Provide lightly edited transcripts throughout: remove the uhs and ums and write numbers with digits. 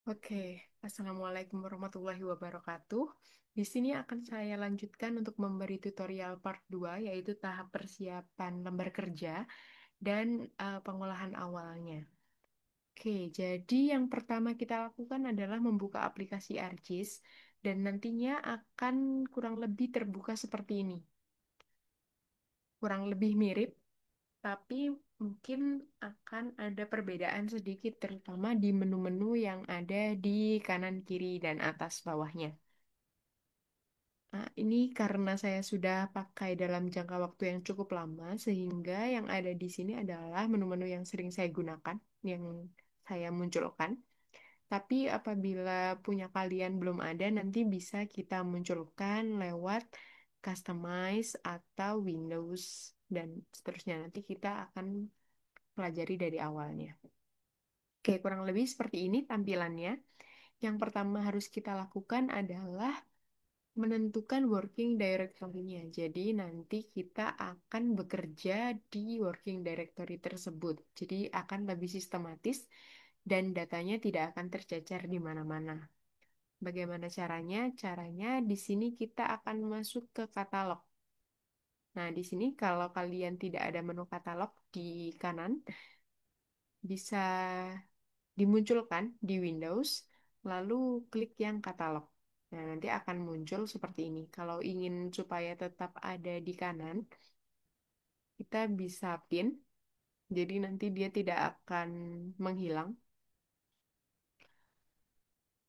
Oke, Assalamualaikum warahmatullahi wabarakatuh. Di sini akan saya lanjutkan untuk memberi tutorial part 2, yaitu tahap persiapan lembar kerja dan pengolahan awalnya. Oke, jadi yang pertama kita lakukan adalah membuka aplikasi ArcGIS dan nantinya akan kurang lebih terbuka seperti ini. Kurang lebih mirip, tapi mungkin akan ada perbedaan sedikit, terutama di menu-menu yang ada di kanan, kiri, dan atas bawahnya. Nah, ini karena saya sudah pakai dalam jangka waktu yang cukup lama, sehingga yang ada di sini adalah menu-menu yang sering saya gunakan, yang saya munculkan. Tapi apabila punya kalian belum ada, nanti bisa kita munculkan lewat customize atau Windows dan seterusnya. Nanti kita akan pelajari dari awalnya. Oke, kurang lebih seperti ini tampilannya. Yang pertama harus kita lakukan adalah menentukan working directory-nya. Jadi nanti kita akan bekerja di working directory tersebut. Jadi akan lebih sistematis dan datanya tidak akan tercecer di mana-mana. Bagaimana caranya? Caranya di sini kita akan masuk ke katalog. Nah, di sini kalau kalian tidak ada menu katalog di kanan, bisa dimunculkan di Windows, lalu klik yang katalog. Nah, nanti akan muncul seperti ini. Kalau ingin supaya tetap ada di kanan, kita bisa pin, jadi nanti dia tidak akan menghilang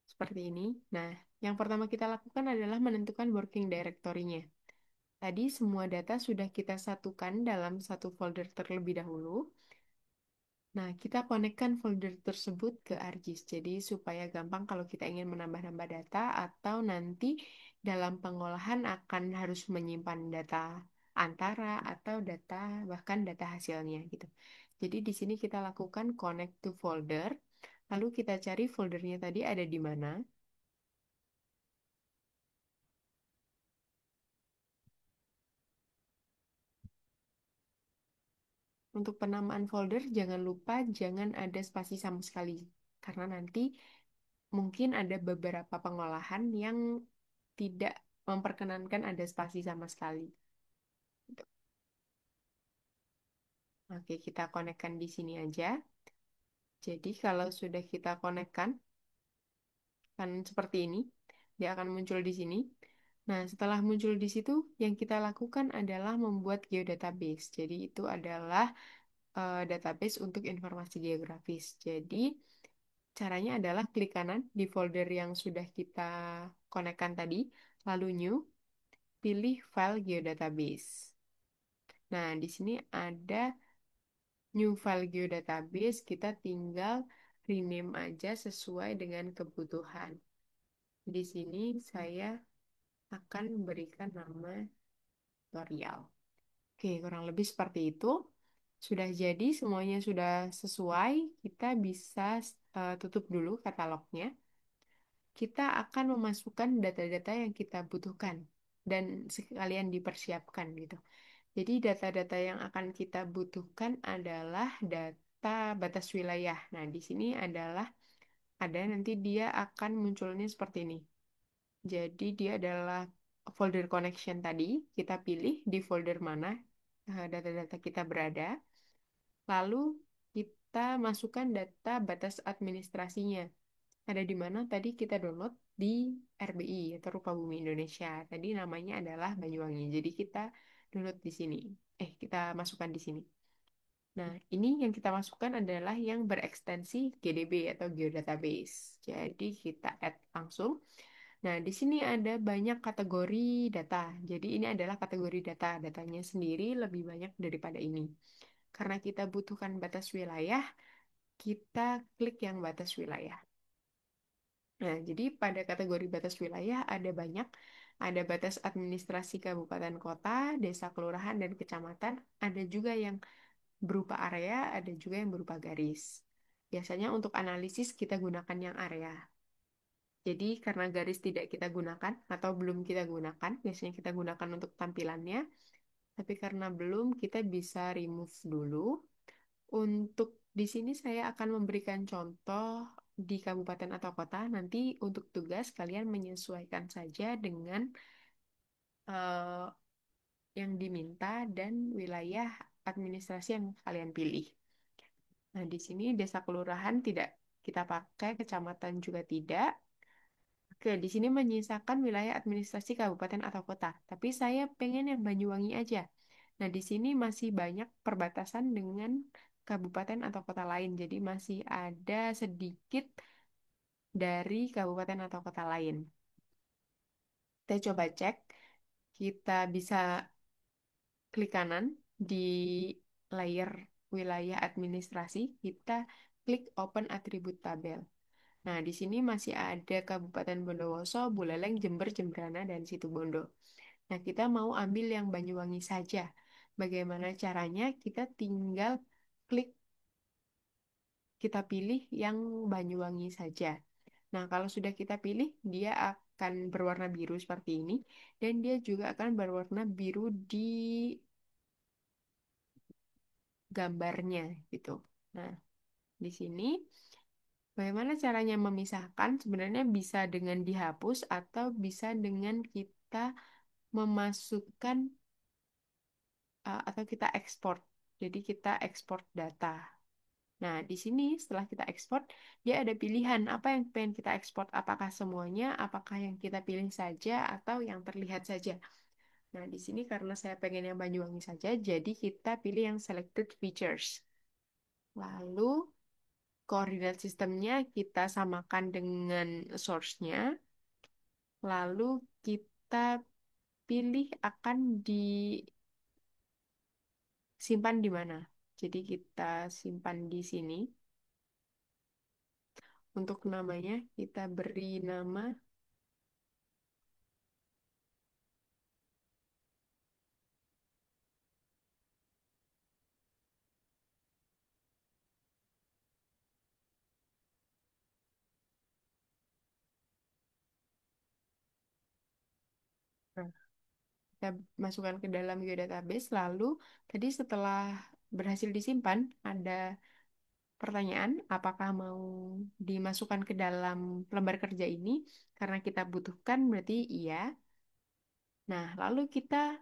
seperti ini. Nah, yang pertama kita lakukan adalah menentukan working directory-nya. Tadi semua data sudah kita satukan dalam satu folder terlebih dahulu. Nah, kita konekkan folder tersebut ke ArcGIS. Jadi, supaya gampang kalau kita ingin menambah-nambah data atau nanti dalam pengolahan akan harus menyimpan data antara atau data bahkan data hasilnya gitu. Jadi, di sini kita lakukan connect to folder. Lalu kita cari foldernya tadi ada di mana. Untuk penamaan folder, jangan lupa jangan ada spasi sama sekali. Karena nanti mungkin ada beberapa pengolahan yang tidak memperkenankan ada spasi sama sekali. Oke, kita konekkan di sini aja. Jadi kalau sudah kita konekkan, kan seperti ini, dia akan muncul di sini. Nah, setelah muncul di situ, yang kita lakukan adalah membuat geodatabase. Jadi itu adalah database untuk informasi geografis. Jadi caranya adalah klik kanan di folder yang sudah kita konekkan tadi, lalu new, pilih file geodatabase. Nah, di sini ada new file geodatabase, kita tinggal rename aja sesuai dengan kebutuhan. Di sini saya akan memberikan nama tutorial. Oke, kurang lebih seperti itu. Sudah jadi, semuanya sudah sesuai. Kita bisa tutup dulu katalognya. Kita akan memasukkan data-data yang kita butuhkan dan sekalian dipersiapkan gitu. Jadi data-data yang akan kita butuhkan adalah data batas wilayah. Nah, di sini adalah ada nanti dia akan munculnya seperti ini. Jadi dia adalah folder connection tadi. Kita pilih di folder mana data-data kita berada. Lalu kita masukkan data batas administrasinya. Ada di mana tadi kita download di RBI atau Rupa Bumi Indonesia. Tadi namanya adalah Banyuwangi. Jadi kita download di sini. Kita masukkan di sini. Nah, ini yang kita masukkan adalah yang berekstensi GDB atau Geodatabase. Jadi kita add langsung. Nah, di sini ada banyak kategori data. Jadi ini adalah kategori data. Datanya sendiri lebih banyak daripada ini. Karena kita butuhkan batas wilayah, kita klik yang batas wilayah. Nah, jadi pada kategori batas wilayah ada banyak. Ada batas administrasi kabupaten kota, desa, kelurahan, dan kecamatan. Ada juga yang berupa area, ada juga yang berupa garis. Biasanya untuk analisis kita gunakan yang area. Jadi karena garis tidak kita gunakan atau belum kita gunakan, biasanya kita gunakan untuk tampilannya. Tapi karena belum, kita bisa remove dulu. Untuk di sini saya akan memberikan contoh di kabupaten atau kota. Nanti untuk tugas kalian menyesuaikan saja dengan eh, yang diminta dan wilayah administrasi yang kalian pilih. Nah, di sini desa kelurahan tidak kita pakai, kecamatan juga tidak. Oke, di sini menyisakan wilayah administrasi kabupaten atau kota. Tapi saya pengen yang Banyuwangi aja. Nah, di sini masih banyak perbatasan dengan kabupaten atau kota lain. Jadi masih ada sedikit dari kabupaten atau kota lain. Kita coba cek. Kita bisa klik kanan di layer wilayah administrasi. Kita klik Open Attribute Tabel. Nah, di sini masih ada Kabupaten Bondowoso, Buleleng, Jember, Jembrana, dan Situbondo. Nah, kita mau ambil yang Banyuwangi saja. Bagaimana caranya? Kita tinggal klik, kita pilih yang Banyuwangi saja. Nah, kalau sudah kita pilih, dia akan berwarna biru seperti ini. Dan dia juga akan berwarna biru di gambarnya, gitu. Nah, di sini bagaimana caranya memisahkan? Sebenarnya bisa dengan dihapus atau bisa dengan kita memasukkan atau kita ekspor. Jadi kita ekspor data. Nah, di sini setelah kita ekspor, dia ada pilihan apa yang pengen kita ekspor. Apakah semuanya, apakah yang kita pilih saja, atau yang terlihat saja. Nah, di sini karena saya pengen yang Banyuwangi saja, jadi kita pilih yang selected features. Lalu koordinat sistemnya kita samakan dengan source-nya. Lalu kita pilih akan disimpan di mana. Jadi kita simpan di sini. Untuk namanya kita beri nama nah, kita masukkan ke dalam geodatabase. Lalu tadi setelah berhasil disimpan ada pertanyaan apakah mau dimasukkan ke dalam lembar kerja ini karena kita butuhkan berarti iya. Nah, lalu kita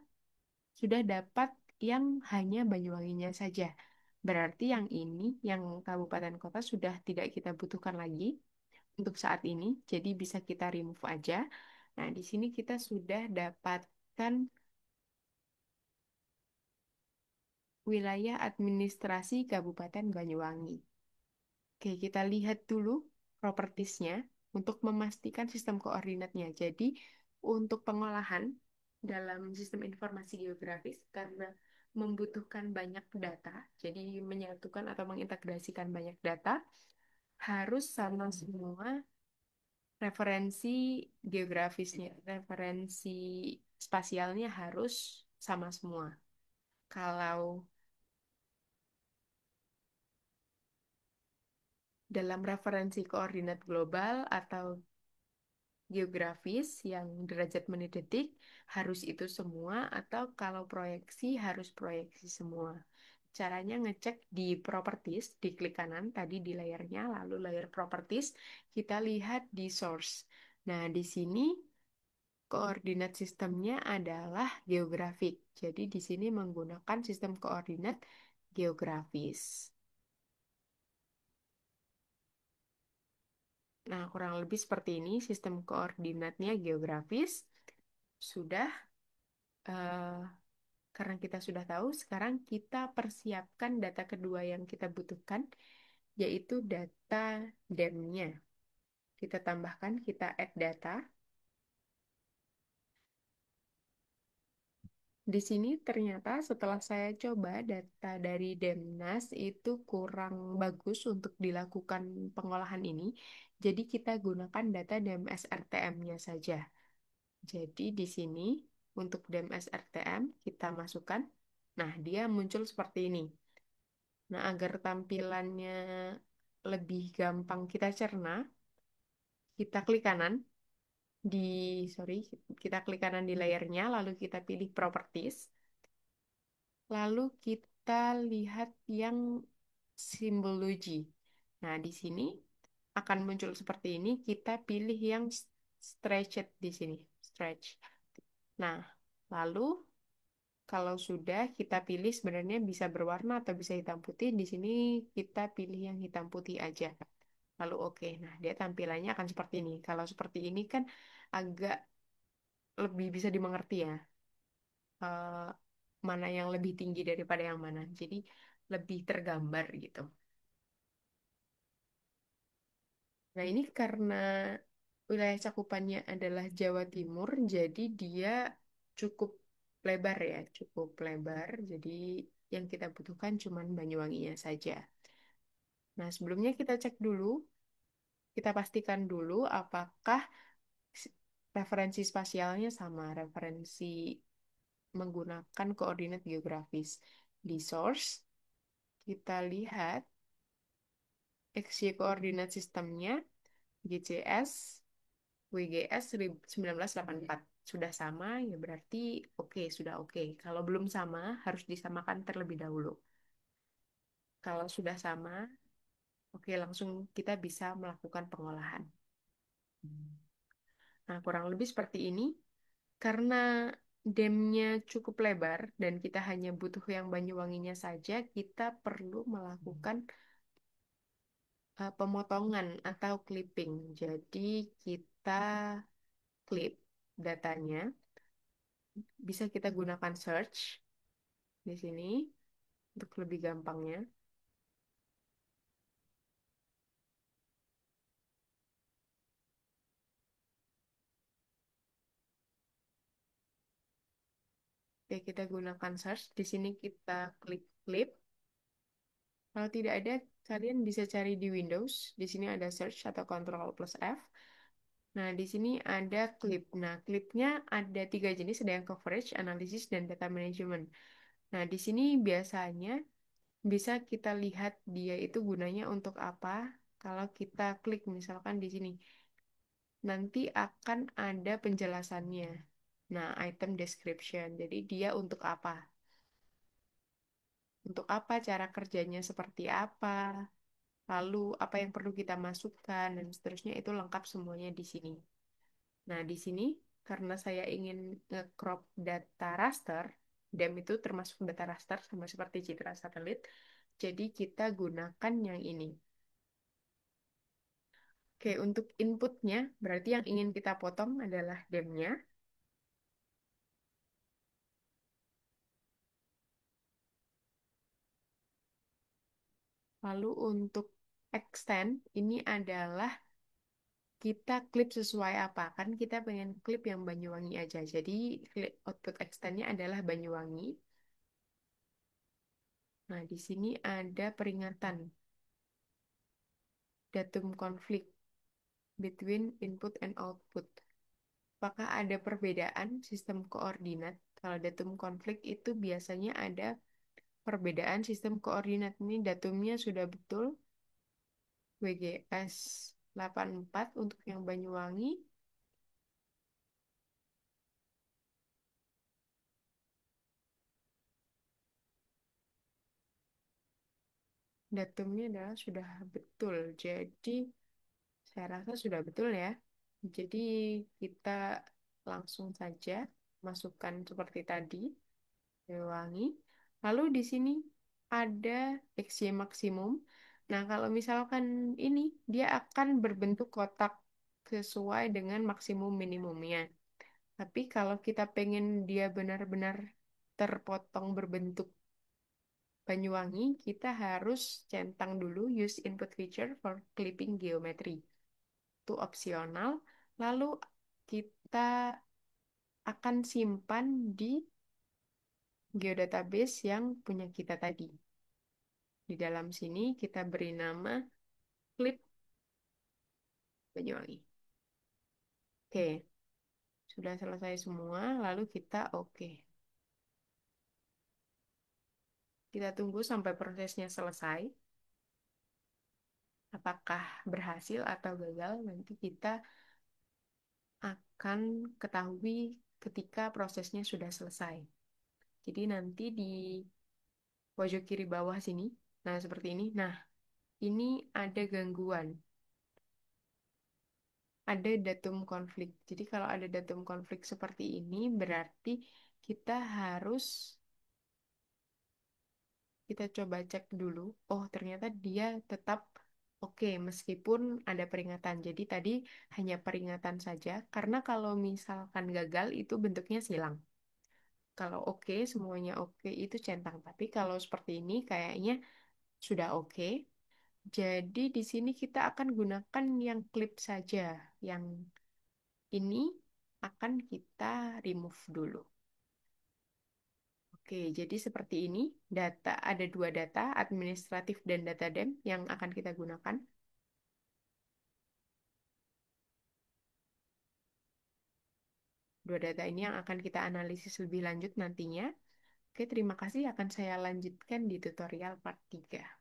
sudah dapat yang hanya Banyuwanginya saja. Berarti yang ini, yang kabupaten kota sudah tidak kita butuhkan lagi untuk saat ini, jadi bisa kita remove aja. Nah, di sini kita sudah dapatkan wilayah administrasi Kabupaten Banyuwangi. Oke, kita lihat dulu propertiesnya untuk memastikan sistem koordinatnya. Jadi, untuk pengolahan dalam sistem informasi geografis, karena membutuhkan banyak data, jadi menyatukan atau mengintegrasikan banyak data, harus sama semua referensi geografisnya, referensi spasialnya harus sama semua. Kalau dalam referensi koordinat global atau geografis yang derajat menit detik harus itu semua atau kalau proyeksi harus proyeksi semua. Caranya ngecek di properties, di klik kanan tadi di layernya, lalu layer properties, kita lihat di source. Nah, di sini koordinat sistemnya adalah geografik. Jadi di sini menggunakan sistem koordinat geografis. Nah, kurang lebih seperti ini sistem koordinatnya geografis. Sudah, eh, karena kita sudah tahu, sekarang kita persiapkan data kedua yang kita butuhkan, yaitu data DEM-nya. Kita tambahkan, kita add data. Di sini ternyata setelah saya coba data dari Demnas itu kurang bagus untuk dilakukan pengolahan ini. Jadi kita gunakan data DMS RTM-nya saja. Jadi di sini untuk DMS RTM kita masukkan. Nah, dia muncul seperti ini. Nah, agar tampilannya lebih gampang kita cerna, kita klik kanan di sorry, kita klik kanan di layernya lalu kita pilih properties. Lalu kita lihat yang simbologi. Nah, di sini akan muncul seperti ini, kita pilih yang stretched di sini, stretch. Nah, lalu kalau sudah kita pilih sebenarnya bisa berwarna atau bisa hitam putih, di sini kita pilih yang hitam putih aja. Lalu oke, nah dia tampilannya akan seperti ini. Kalau seperti ini kan agak lebih bisa dimengerti ya, eh, mana yang lebih tinggi daripada yang mana. Jadi lebih tergambar gitu. Nah, ini karena wilayah cakupannya adalah Jawa Timur, jadi dia cukup lebar ya, cukup lebar. Jadi yang kita butuhkan cuman Banyuwanginya saja. Nah, sebelumnya kita cek dulu, kita pastikan dulu apakah s- referensi spasialnya sama, referensi menggunakan koordinat geografis. Di source, kita lihat XY koordinat sistemnya, GCS WGS 1984 sudah sama ya berarti oke, sudah oke. Kalau belum sama harus disamakan terlebih dahulu. Kalau sudah sama, oke langsung kita bisa melakukan pengolahan. Nah, kurang lebih seperti ini. Karena damnya cukup lebar dan kita hanya butuh yang Banyuwanginya saja, kita perlu melakukan pemotongan atau clipping. Jadi kita clip datanya, bisa kita gunakan search di sini untuk lebih gampangnya. Oke, kita gunakan search. Di sini kita klik clip. Kalau tidak ada, kalian bisa cari di Windows. Di sini ada search atau Control plus F. Nah, di sini ada clip. Nah, clipnya ada tiga jenis, ada yang coverage, analisis, dan data management. Nah, di sini biasanya bisa kita lihat dia itu gunanya untuk apa. Kalau kita klik misalkan di sini, nanti akan ada penjelasannya. Nah, item description. Jadi dia untuk apa? Untuk apa, cara kerjanya seperti apa, lalu apa yang perlu kita masukkan, dan seterusnya itu lengkap semuanya di sini. Nah, di sini karena saya ingin nge-crop data raster, DEM itu termasuk data raster sama seperti citra satelit, jadi kita gunakan yang ini. Oke, untuk inputnya, berarti yang ingin kita potong adalah DEM-nya. Lalu untuk extend, ini adalah kita klip sesuai apa kan kita pengen klip yang Banyuwangi aja jadi output extendnya adalah Banyuwangi. Nah, di sini ada peringatan datum konflik between input and output. Apakah ada perbedaan sistem koordinat? Kalau datum konflik itu biasanya ada perbedaan sistem koordinat. Ini datumnya sudah betul, WGS 84 untuk yang Banyuwangi. Datumnya adalah sudah betul. Jadi saya rasa sudah betul ya. Jadi kita langsung saja masukkan seperti tadi, wangi. Lalu di sini ada XY maksimum. Nah, kalau misalkan ini dia akan berbentuk kotak sesuai dengan maksimum minimumnya. Tapi kalau kita pengen dia benar-benar terpotong berbentuk Banyuwangi, kita harus centang dulu use input feature for clipping geometry. Itu opsional. Lalu kita akan simpan di geodatabase yang punya kita tadi. Di dalam sini kita beri nama clip Banyuwangi. Oke, sudah selesai semua. Lalu kita oke. Kita tunggu sampai prosesnya selesai. Apakah berhasil atau gagal, nanti kita akan ketahui ketika prosesnya sudah selesai. Jadi nanti di pojok kiri bawah sini, nah seperti ini. Nah, ini ada gangguan. ada datum konflik. Jadi kalau ada datum konflik seperti ini, berarti kita harus kita coba cek dulu. Oh, ternyata dia tetap oke meskipun ada peringatan. Jadi tadi hanya peringatan saja, karena kalau misalkan gagal itu bentuknya silang. Kalau oke, semuanya oke itu centang. Tapi kalau seperti ini kayaknya sudah oke. Jadi di sini kita akan gunakan yang klip saja. Yang ini akan kita remove dulu. Oke, jadi seperti ini. Data ada dua data, administratif dan data dem yang akan kita gunakan. Dua data ini yang akan kita analisis lebih lanjut nantinya. Oke, terima kasih. Akan saya lanjutkan di tutorial part 3.